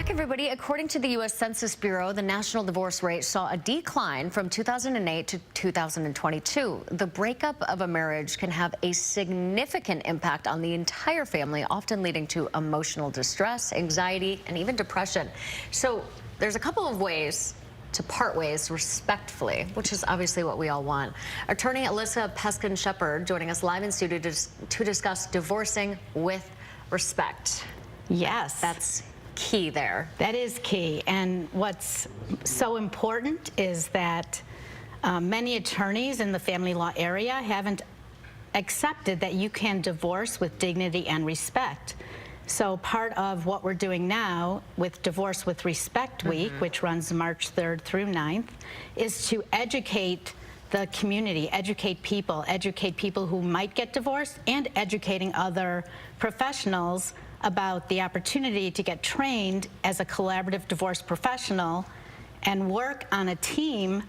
back, everybody. According to the U.S. Census Bureau, the national divorce rate saw a decline from 2008 to 2022. The breakup of a marriage can have a significant impact on the entire family, often leading to emotional distress, anxiety, and even depression. So there's a couple of ways to part ways respectfully, which is obviously what we all want. Attorney Alisa Peskin-Shepherd joining us live in studio to discuss divorcing with respect. Yes. That's key there. That is key. And what's so important is that many attorneys in the family law area haven't accepted that you can divorce with dignity and respect. So part of what we're doing now with Divorce with Respect Week, which runs March 3rd through 9th, is to educate the community, educate people who might get divorced, and educating other professionals about the opportunity to get trained as a collaborative divorce professional and work on a team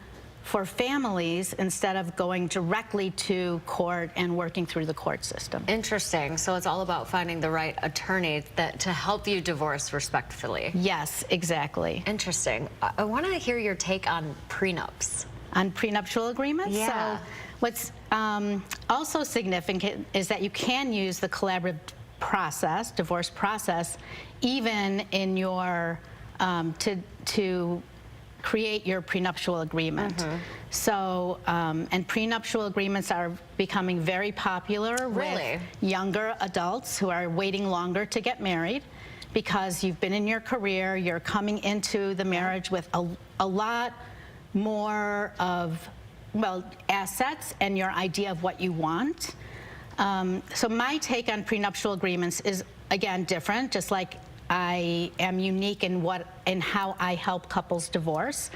for families instead of going directly to court and working through the court system. Interesting. So it's all about finding the right attorney to help you divorce respectfully. Yes, exactly. Interesting. I want to hear your take on prenups. On prenuptial agreements? Yeah. So what's also significant is that you can use the collaborative process, divorce process, even in your, to create your prenuptial agreement. So, and prenuptial agreements are becoming very popular with younger adults who are waiting longer to get married because you've been in your career, you're coming into the marriage with a lot more of, well, assets and your idea of what you want. So my take on prenuptial agreements is, again, different, just like I am unique in how I help couples divorce.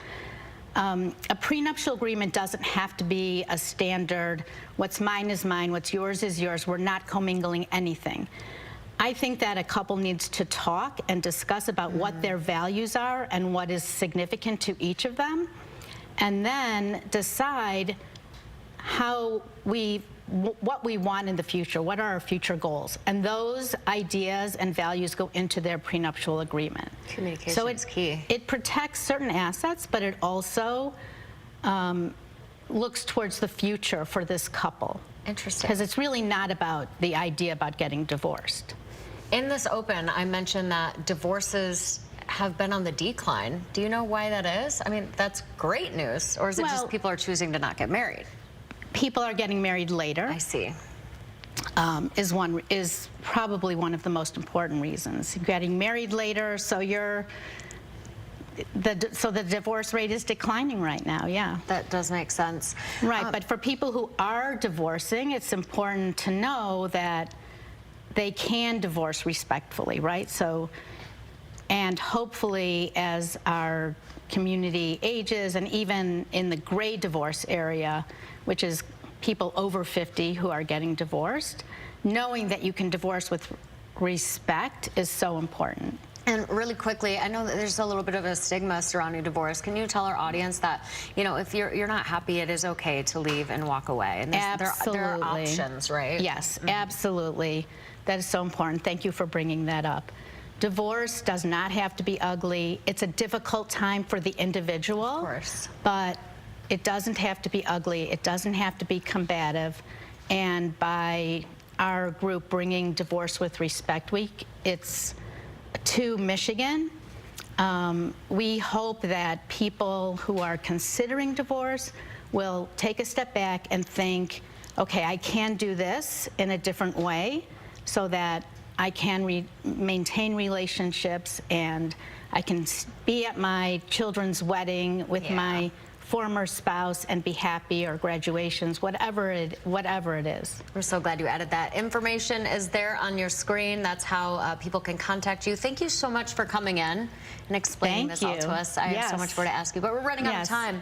A prenuptial agreement doesn't have to be a standard, what's mine is mine, what's yours is yours, we're not commingling anything. I think that a couple needs to talk and discuss about what their values are and what is significant to each of them, and then decide what we want in the future, what are our future goals, and those ideas and values go into their prenuptial agreement. Communication is key. It protects certain assets, but it also looks towards the future for this couple. Interesting. Because it's really not about the idea about getting divorced. In this open, I mentioned that divorces have been on the decline. Do you know why that is? I mean, that's great news. Or is it just people are choosing to not get married? People are getting married later. I see. Is probably one of the most important reasons. Getting married later, so the divorce rate is declining right now. Yeah, that does make sense. Right, but for people who are divorcing, it's important to know that they can divorce respectfully, right? So, and hopefully, as our community ages, and even in the gray divorce area, which is people over 50 who are getting divorced, knowing that you can divorce with respect is so important. And really quickly, I know that there's a little bit of a stigma surrounding divorce. Can you tell our audience that, you know, if you're not happy, it is okay to leave and walk away? And Absolutely. There are options, right? Yes, absolutely. That is so important. Thank you for bringing that up. Divorce does not have to be ugly. It's a difficult time for the individual. Of course. But it doesn't have to be ugly. It doesn't have to be combative. And by our group bringing Divorce with Respect Week, it's to Michigan. We hope that people who are considering divorce will take a step back and think, okay, I can do this in a different way so that I can maintain relationships and I can be at my children's wedding with my former spouse and be happy, or graduations, whatever it is. We're so glad you added that. Information is there on your screen. That's how people can contact you. Thank you so much for coming in and explaining this all to us. I have so much more to ask you, but we're running out of time.